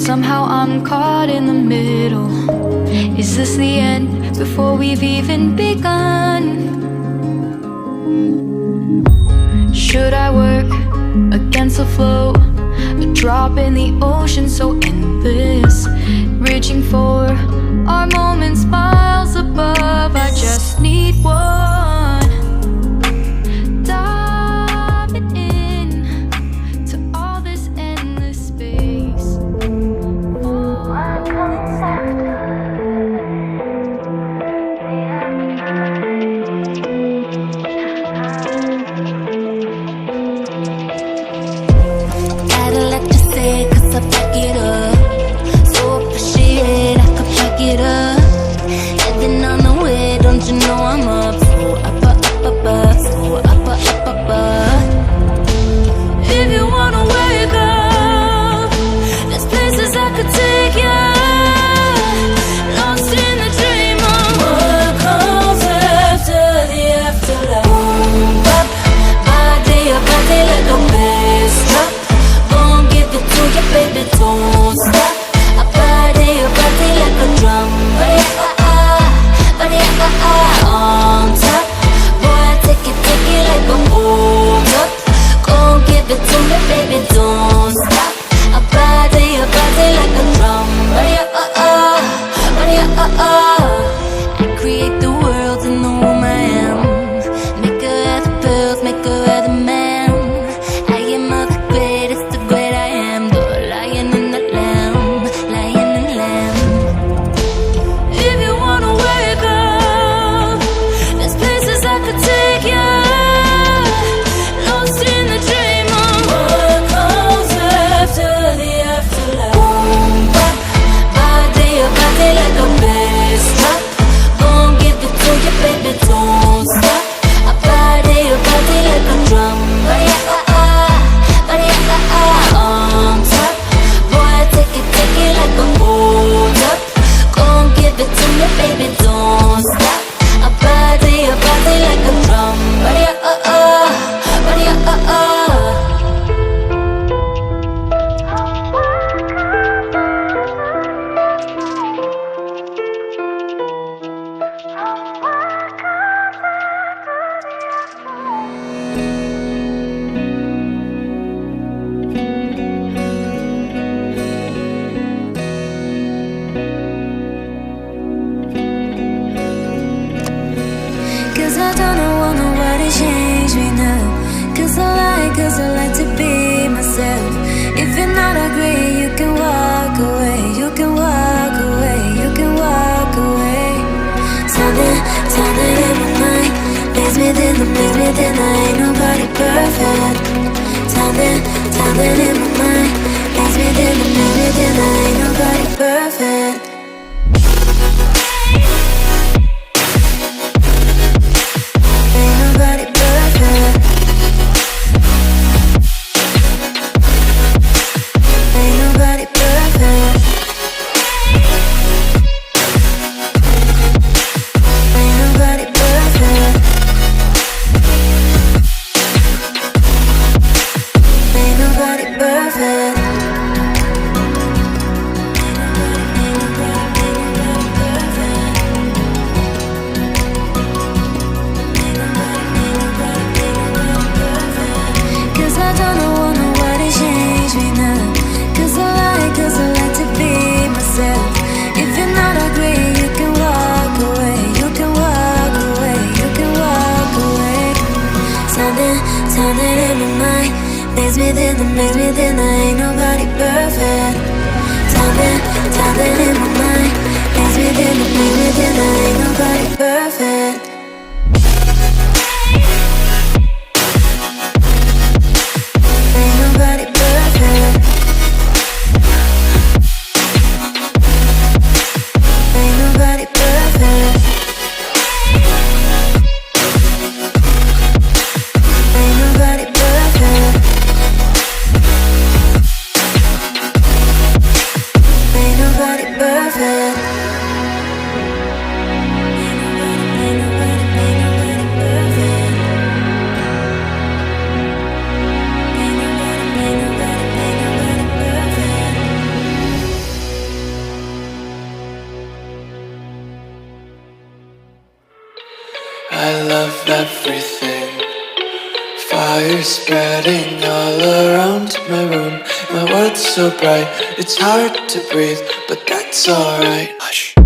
somehow I'm caught in the middle. Is this the end before we've even begun? Should I work against the flow? A drop in the ocean so endless, reaching for our moments miles above. I just need one, diving in to all this endless space. What comes after? I back it up, so appreciate I could back it up. Heading on the way, don't you know I'm up? So up, so up. If you wanna wake up, there's places I could take you. Lost in the dream of what comes after the afterlife. Boom, bop, body like a bass drop. To you, baby, don't stop. I party like a drum. Body, on top. Boy, I take it like a hold up. Gon' give it to me, baby, don't stop. I party like a drum. Body, I create the world in the womb I am. Make her have the pills, make her have the man. I am of the greatest, the great I am. Cause I like to be myself. If you're not agree, you can walk away. You can walk away, you can walk away. Something in my mind makes me think I ain't nobody perfect. Something in my mind makes me think I ain't nobody perfect. Ain't nobody perfect. Makes me think I ain't nobody perfect. Something in my mind makes me think I ain't nobody perfect. Ain't nobody perfect. Ain't nobody perfect. Ain't nobody perfect. Ain't nobody perfect. Ain't nobody love everything. Fire spreading all around my room. My world's so bright, it's hard to breathe, but that's alright. Hush.